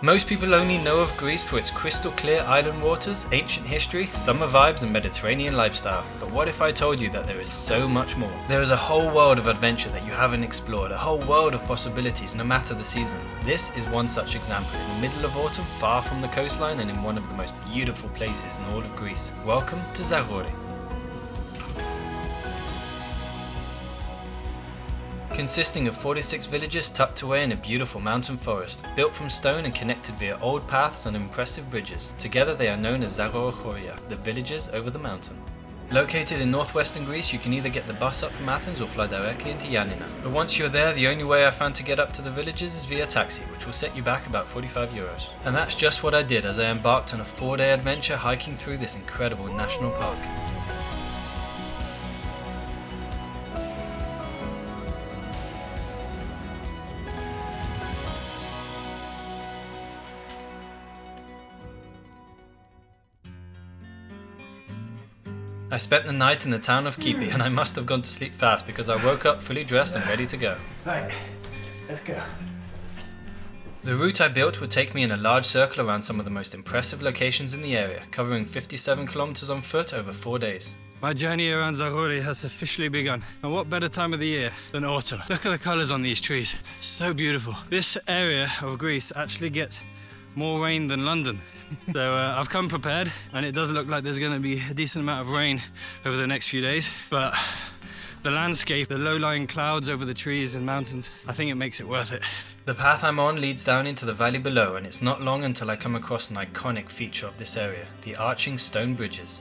Most people only know of Greece for its crystal clear island waters, ancient history, summer vibes and Mediterranean lifestyle. But what if I told you that there is so much more? There is a whole world of adventure that you haven't explored, a whole world of possibilities no matter the season. This is one such example, in the middle of autumn, far from the coastline and in one of the most beautiful places in all of Greece. Welcome to Zagori. Consisting of 46 villages tucked away in a beautiful mountain forest, built from stone and connected via old paths and impressive bridges. Together they are known as Zagorochoria, the villages over the mountain. Located in northwestern Greece, you can either get the bus up from Athens or fly directly into Yanina. But once you're there, the only way I found to get up to the villages is via taxi, which will set you back about 45 euros. And that's just what I did as I embarked on a 4-day adventure hiking through this incredible national park. I spent the night in the town of Kipoi and I must have gone to sleep fast because I woke up fully dressed and ready to go. Right, let's go. The route I built would take me in a large circle around some of the most impressive locations in the area, covering 57 kilometers on foot over 4 days. My journey around Zagori has officially begun. And what better time of the year than autumn? Look at the colors on these trees. So beautiful. This area of Greece actually gets more rain than London. So I've come prepared, and it does look like there's going to be a decent amount of rain over the next few days, but the landscape, the low-lying clouds over the trees and mountains, I think it makes it worth it. The path I'm on leads down into the valley below, and it's not long until I come across an iconic feature of this area, the arching stone bridges.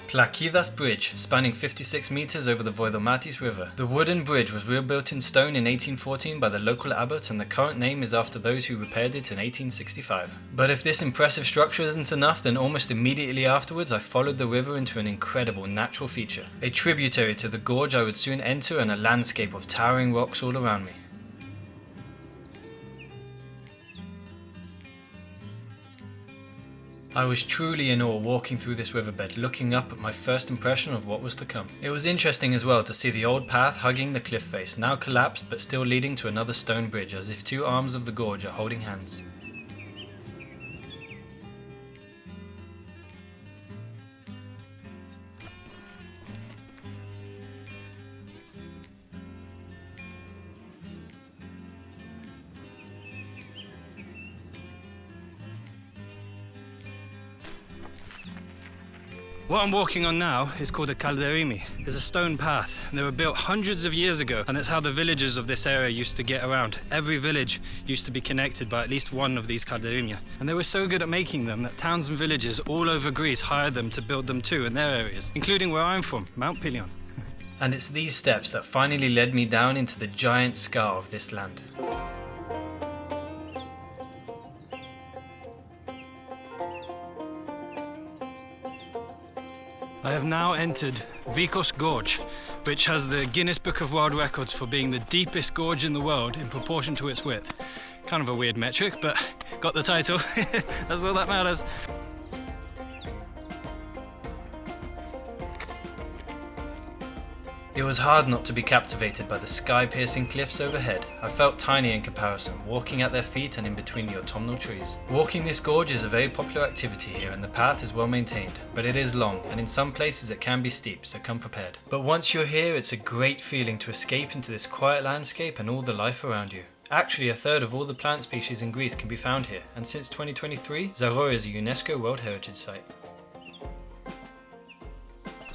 Plakidas Bridge, spanning 56 meters over the Voidomatis River. The wooden bridge was rebuilt in stone in 1814 by the local abbot, and the current name is after those who repaired it in 1865. But if this impressive structure isn't enough, then almost immediately afterwards I followed the river into an incredible natural feature. A tributary to the gorge I would soon enter, and a landscape of towering rocks all around me. I was truly in awe walking through this riverbed, looking up at my first impression of what was to come. It was interesting as well to see the old path hugging the cliff face, now collapsed but still leading to another stone bridge, as if two arms of the gorge are holding hands. What I'm walking on now is called a calderimi. It's a stone path, and they were built hundreds of years ago, and that's how the villages of this area used to get around. Every village used to be connected by at least one of these calderimi. And they were so good at making them that towns and villages all over Greece hired them to build them too in their areas, including where I'm from, Mount Pilion. And it's these steps that finally led me down into the giant scar of this land. I have now entered Vikos Gorge, which has the Guinness Book of World Records for being the deepest gorge in the world in proportion to its width. Kind of a weird metric, but got the title. That's all that matters. It was hard not to be captivated by the sky-piercing cliffs overhead. I felt tiny in comparison, walking at their feet and in between the autumnal trees. Walking this gorge is a very popular activity here, and the path is well maintained, but it is long, and in some places it can be steep, so come prepared. But once you're here, it's a great feeling to escape into this quiet landscape and all the life around you. Actually, a third of all the plant species in Greece can be found here, and since 2023, Zagori is a UNESCO World Heritage Site.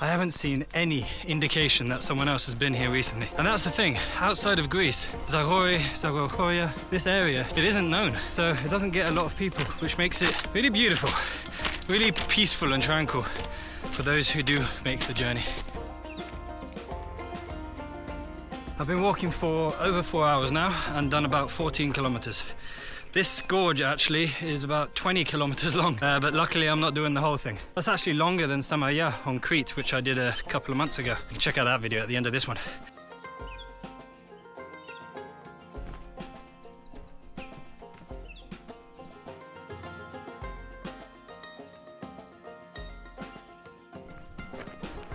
I haven't seen any indication that someone else has been here recently. And that's the thing, outside of Greece, Zagori, Zagorochoria, this area, it isn't known. So it doesn't get a lot of people, which makes it really beautiful, really peaceful and tranquil for those who do make the journey. I've been walking for over 4 hours now and done about 14 kilometers. This gorge actually is about 20 kilometers long, but luckily I'm not doing the whole thing. That's actually longer than Samaya on Crete, which I did a couple of months ago. You can check out that video at the end of this one.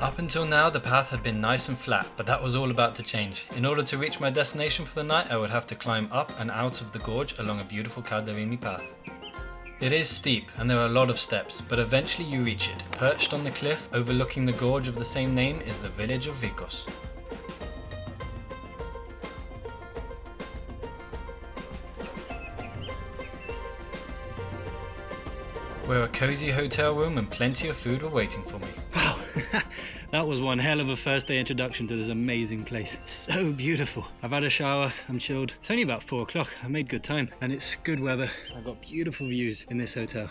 Up until now, the path had been nice and flat, but that was all about to change. In order to reach my destination for the night, I would have to climb up and out of the gorge along a beautiful calderimi path. It is steep and there are a lot of steps, but eventually you reach it. Perched on the cliff overlooking the gorge of the same name is the village of Vikos. Where a cozy hotel room and plenty of food were waiting for me. Wow, that was one hell of a first day introduction to this amazing place. So beautiful. I've had a shower, I'm chilled. It's only about 4 o'clock, I made good time and it's good weather. I've got beautiful views in this hotel.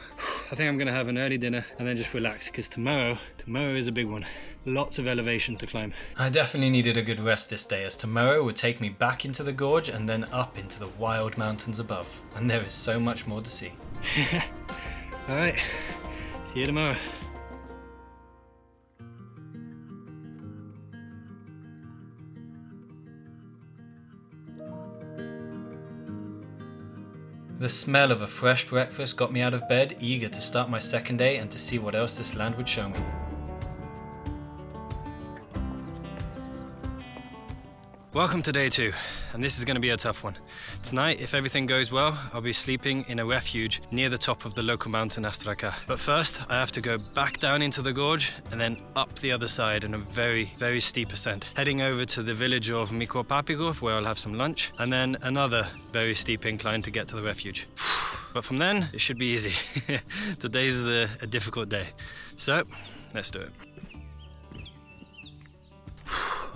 I think I'm gonna have an early dinner and then just relax because tomorrow is a big one. Lots of elevation to climb. I definitely needed a good rest this day as tomorrow would take me back into the gorge and then up into the wild mountains above. And there is so much more to see. Alright, see you tomorrow. The smell of a fresh breakfast got me out of bed, eager to start my second day and to see what else this land would show me. Welcome to day 2, and this is going to be a tough one. Tonight, if everything goes well, I'll be sleeping in a refuge near the top of the local mountain Astraka. But first, I have to go back down into the gorge and then up the other side in a very, very steep ascent, heading over to the village of Mikro Papigko where I'll have some lunch, and then another very steep incline to get to the refuge. But from then, it should be easy. Today's a difficult day. So, let's do it.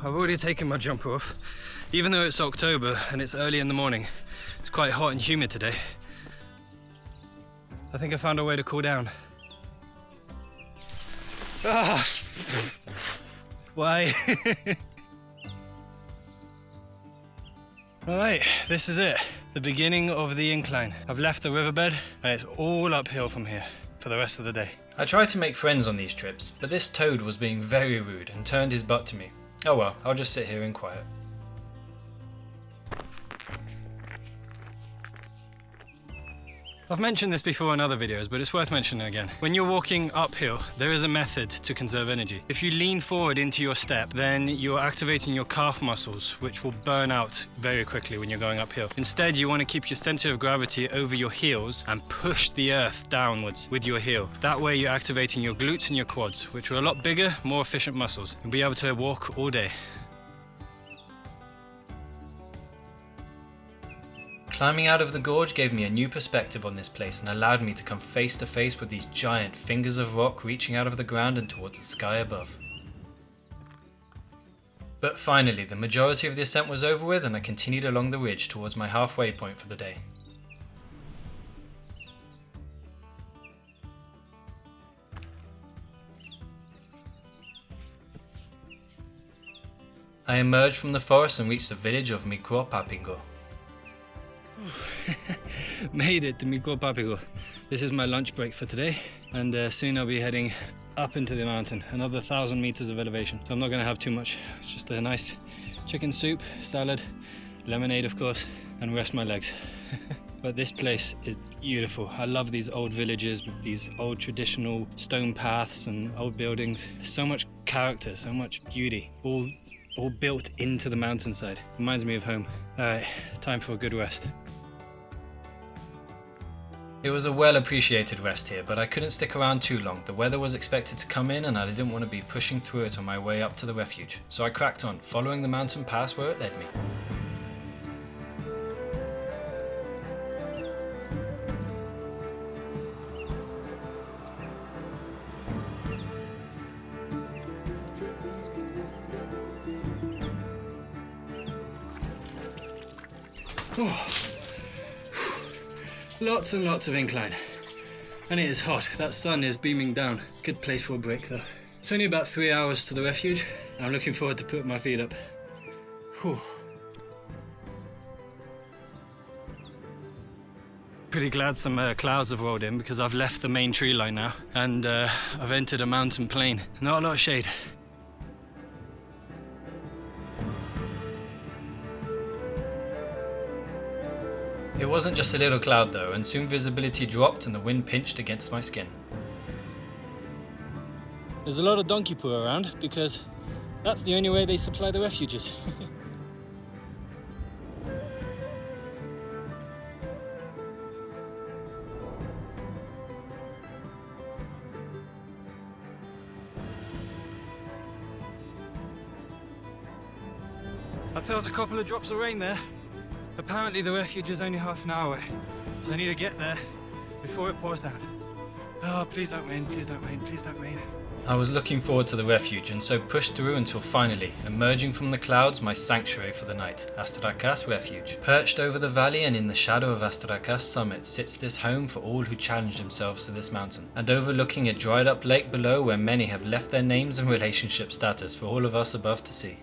I've already taken my jumper off. Even though it's October and it's early in the morning, it's quite hot and humid today. I think I found a way to cool down. Ah! Why? Alright, this is it. The beginning of the incline. I've left the riverbed and it's all uphill from here for the rest of the day. I tried to make friends on these trips, but this toad was being very rude and turned his butt to me. Oh well, I'll just sit here in quiet. I've mentioned this before in other videos, but it's worth mentioning again. When you're walking uphill, there is a method to conserve energy. If you lean forward into your step, then you're activating your calf muscles, which will burn out very quickly when you're going uphill. Instead, you want to keep your center of gravity over your heels and push the earth downwards with your heel. That way you're activating your glutes and your quads, which are a lot bigger, more efficient muscles. You'll be able to walk all day. Climbing out of the gorge gave me a new perspective on this place and allowed me to come face to face with these giant fingers of rock reaching out of the ground and towards the sky above. But finally, the majority of the ascent was over with and I continued along the ridge towards my halfway point for the day. I emerged from the forest and reached the village of Mikro Papigko. Made it to Mikro Papigko. This is my lunch break for today, and soon I'll be heading up into the mountain, another 1,000 meters of elevation. So I'm not going to have too much, it's just a nice chicken soup, salad, lemonade of course, and rest my legs. But this place is beautiful. I love these old villages with these old traditional stone paths and old buildings. So much character, so much beauty, all built into the mountainside. Reminds me of home. Alright, time for a good rest. It was a well appreciated rest here, but I couldn't stick around too long. The weather was expected to come in and I didn't want to be pushing through it on my way up to the refuge. So I cracked on, following the mountain pass where it led me. Oh. Lots and lots of incline, and it is hot. That sun is beaming down. Good place for a break though. It's only about 3 hours to the refuge, and I'm looking forward to putting my feet up. Whew. Pretty glad some clouds have rolled in because I've left the main tree line now, and I've entered a mountain plain. Not a lot of shade. It wasn't just a little cloud though, and soon visibility dropped and the wind pinched against my skin. There's a lot of donkey poo around because that's the only way they supply the refuges. I felt a couple of drops of rain there. Apparently the refuge is only half an hour away, so I need to get there before it pours down. Oh, please don't rain, please don't rain, please don't rain. I was looking forward to the refuge and so pushed through until finally, emerging from the clouds, my sanctuary for the night, Astraka Refuge. Perched over the valley and in the shadow of Astraka's summit sits this home for all who challenge themselves to this mountain, and overlooking a dried up lake below where many have left their names and relationship status for all of us above to see.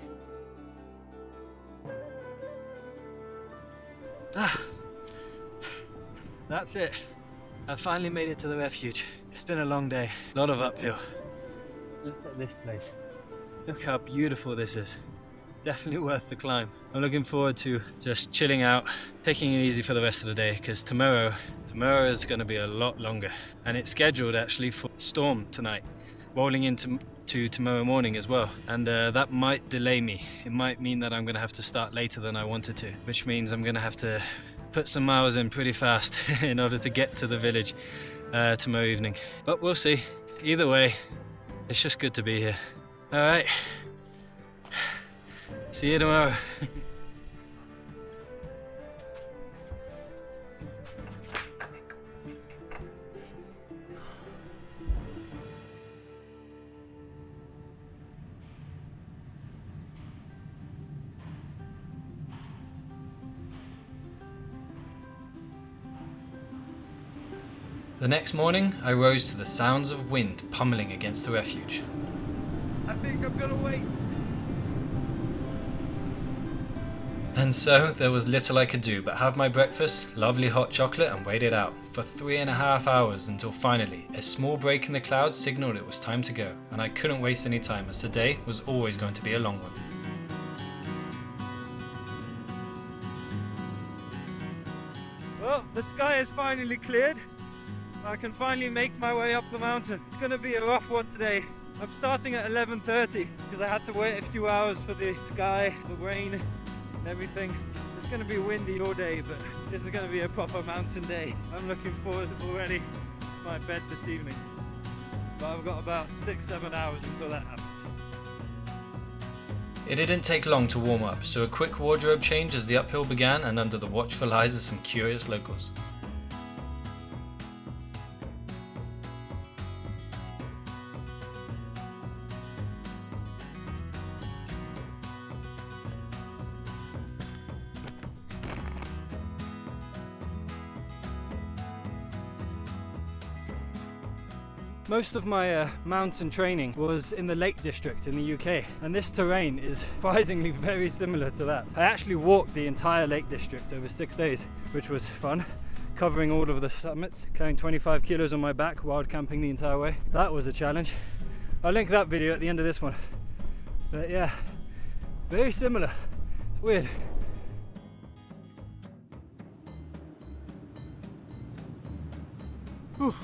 That's it. I finally made it to the refuge. It's been a long day, a lot of uphill. Look at this place. Look how beautiful this is. Definitely worth the climb. I'm looking forward to just chilling out, taking it easy for the rest of the day, because tomorrow is going to be a lot longer. And it's scheduled actually for storm tonight, rolling into tomorrow morning as well. And that might delay me. It might mean that I'm going to have to start later than I wanted to, which means I'm going to have to put some miles in pretty fast in order to get to the village tomorrow evening. But we'll see. Either way, it's just good to be here. All right. See you tomorrow. The next morning, I rose to the sounds of wind pummeling against the refuge. I think I'm gonna wait. And so, there was little I could do but have my breakfast, lovely hot chocolate, and wait it out for 3.5 hours until finally, a small break in the clouds signaled it was time to go, and I couldn't waste any time as today was always going to be a long one. Well, the sky is finally cleared. I can finally make my way up the mountain. It's going to be a rough one today. I'm starting at 11:30 because I had to wait a few hours for the sky, the rain and everything. It's going to be windy all day, but this is going to be a proper mountain day. I'm looking forward already to my bed this evening. But I've got about 6-7 hours until that happens. It didn't take long to warm up, so a quick wardrobe change as the uphill began and under the watchful eyes of some curious locals. Most of my mountain training was in the Lake District in the UK, and this terrain is surprisingly very similar to that. I actually walked the entire Lake District over 6 days, which was fun, covering all of the summits, carrying 25 kilos on my back, wild camping the entire way. That was a challenge. I'll link that video at the end of this one. But yeah, very similar. It's weird. Whew.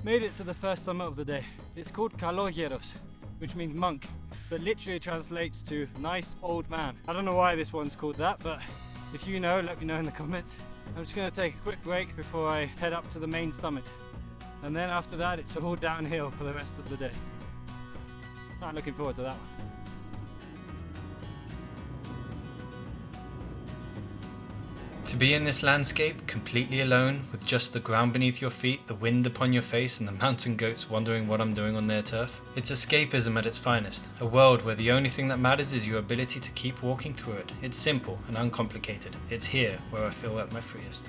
Made it to the first summit of the day. It's called kilometres, which means monk, but literally translates to nice old man. I don't know why this one's called that, but if you know, let me know in the comments. I'm just going to take a quick break before I head up to the main summit, and then after that it's all downhill for the rest of the day. I'm looking forward to that one. To be in this landscape, completely alone, with just the ground beneath your feet, the wind upon your face, and the mountain goats wondering what I'm doing on their turf, it's escapism at its finest, a world where the only thing that matters is your ability to keep walking through it. It's simple and uncomplicated. It's here where I feel at my freest.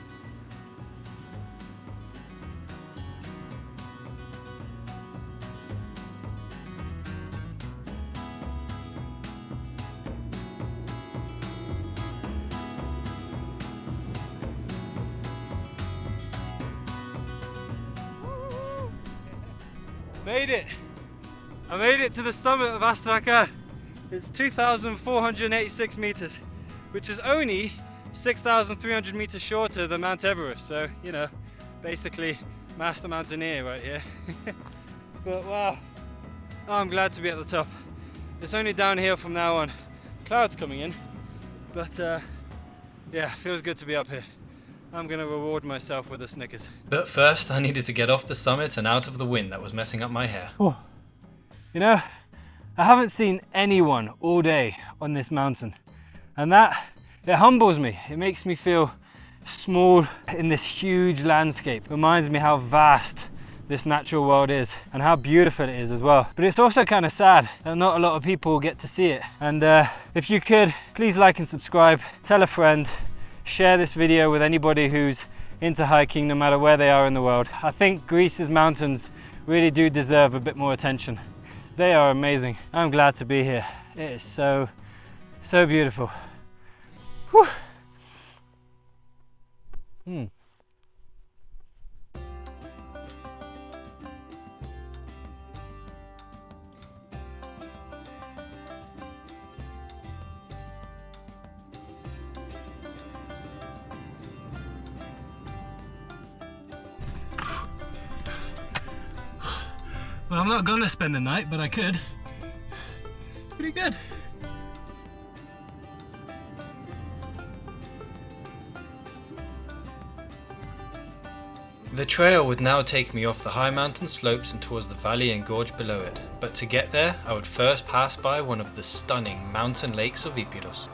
Made it! I made it to the summit of Astraka. It's 2,486 meters, which is only 6,300 meters shorter than Mount Epirus. So, you know, basically master mountaineer right here. But wow, I'm glad to be at the top. It's only downhill from now on. Clouds coming in, but yeah, feels good to be up here. I'm gonna reward myself with a Snickers. But first, I needed to get off the summit and out of the wind that was messing up my hair. Oh, you know, I haven't seen anyone all day on this mountain. And it humbles me. It makes me feel small in this huge landscape. Reminds me how vast this natural world is and how beautiful it is as well. But it's also kind of sad that not a lot of people get to see it. And if you could, please like and subscribe, tell a friend, share this video with anybody who's into hiking, no matter where they are in the world. I think Greece's mountains really do deserve a bit more attention. They are amazing. I'm glad to be here. It is so beautiful. Whew. Well, I'm not gonna spend the night, but I could. Pretty good. The trail would now take me off the high mountain slopes and towards the valley and gorge below it, but to get there I would first pass by one of the stunning mountain lakes of Epirus.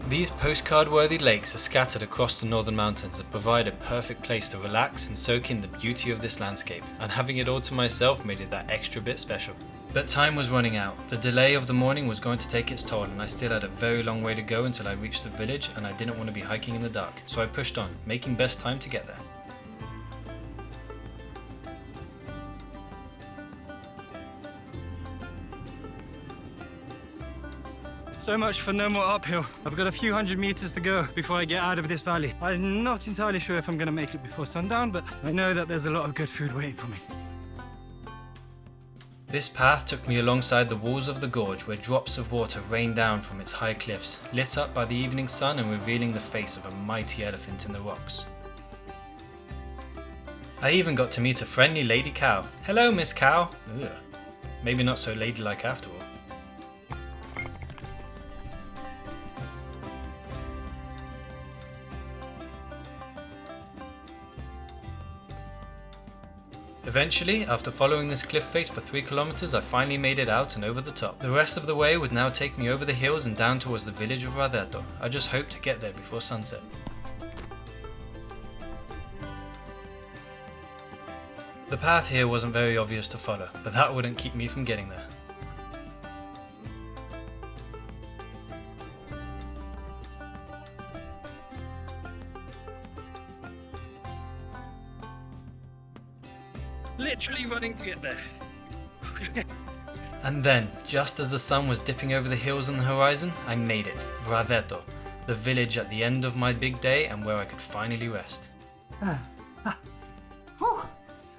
These postcard-worthy lakes are scattered across the northern mountains and provide a perfect place to relax and soak in the beauty of this landscape, and having it all to myself made it that extra bit special. But time was running out. The delay of the morning was going to take its toll, and I still had a very long way to go until I reached the village, and I didn't want to be hiking in the dark, so I pushed on, making best time to get there. So much for no more uphill. I've got a few hundred meters to go before I get out of this valley. I'm not entirely sure if I'm gonna make it before sundown, but I know that there's a lot of good food waiting for me. This path took me alongside the walls of the gorge where drops of water rained down from its high cliffs, lit up by the evening sun and revealing the face of a mighty elephant in the rocks. I even got to meet a friendly lady cow. Hello, Miss Cow. Ugh. Maybe not so ladylike after all. Eventually, after following this cliff face for 3 kilometers, I finally made it out and over the top. The rest of the way would now take me over the hills and down towards the village of Vradeto. I just hoped to get there before sunset. The path here wasn't very obvious to follow, but that wouldn't keep me from getting there. Literally running to get there. And then, just as the sun was dipping over the hills on the horizon, I made it. Vradeto, the village at the end of my big day and where I could finally rest.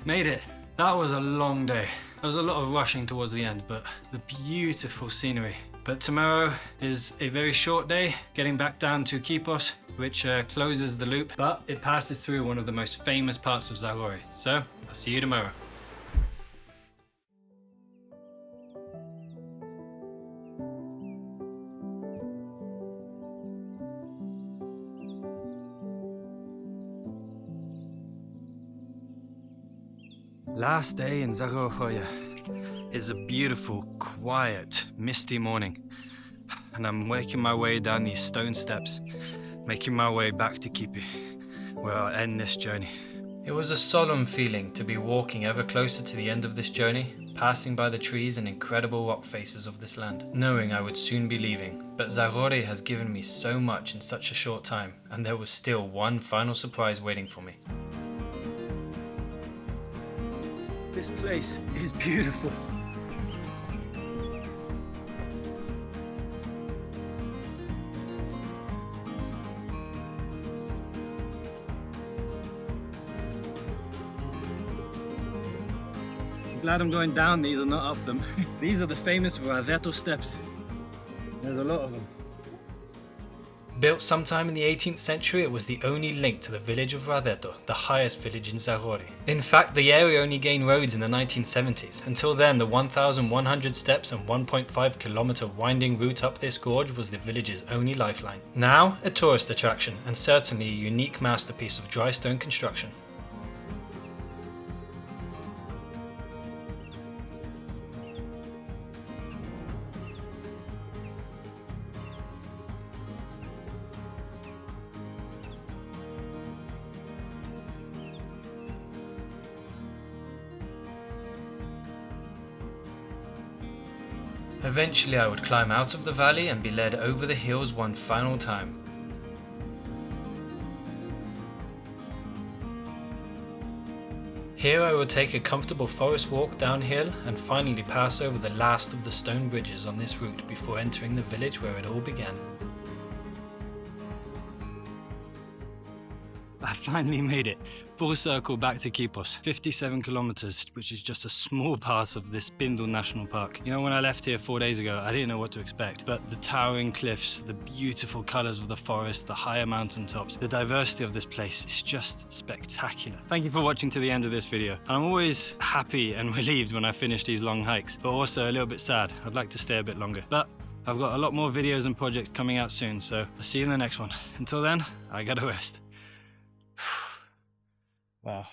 Made it. That was a long day. There was a lot of rushing towards the end, but the beautiful scenery. But tomorrow is a very short day, getting back down to Kipoi, which closes the loop, but it passes through one of the most famous parts of Zagori. So, I'll see you tomorrow. Last day in Zagorochoria. It's a beautiful, quiet, misty morning, and I'm making my way down these stone steps, making my way back to Kipoi, where I'll end this journey. It was a solemn feeling to be walking ever closer to the end of this journey, passing by the trees and incredible rock faces of this land, knowing I would soon be leaving. But Zagori has given me so much in such a short time, and there was still one final surprise waiting for me. This place is beautiful. I'm glad I'm going down these and not up them. These are the famous Vradeto Steps. There's a lot of them. Built sometime in the 18th century, it was the only link to the village of Vradeto, the highest village in Zagori. In fact, the area only gained roads in the 1970s. Until then, the 1,100 steps and 1.5 kilometer winding route up this gorge was the village's only lifeline. Now, a tourist attraction, and certainly a unique masterpiece of dry stone construction. Eventually I would climb out of the valley and be led over the hills one final time. Here I will take a comfortable forest walk downhill and finally pass over the last of the stone bridges on this route before entering the village where it all began. I finally made it. Full circle back to Kipos. 57 kilometers, which is just a small part of this Pindus National Park. You know, when I left here 4 days ago, I didn't know what to expect, but the towering cliffs, the beautiful colors of the forest, the higher mountain tops, the diversity of this place is just spectacular. Thank you for watching to the end of this video. I'm always happy and relieved when I finish these long hikes, but also a little bit sad. I'd like to stay a bit longer, but I've got a lot more videos and projects coming out soon, so I'll see you in the next one. Until then, I gotta rest. Wow.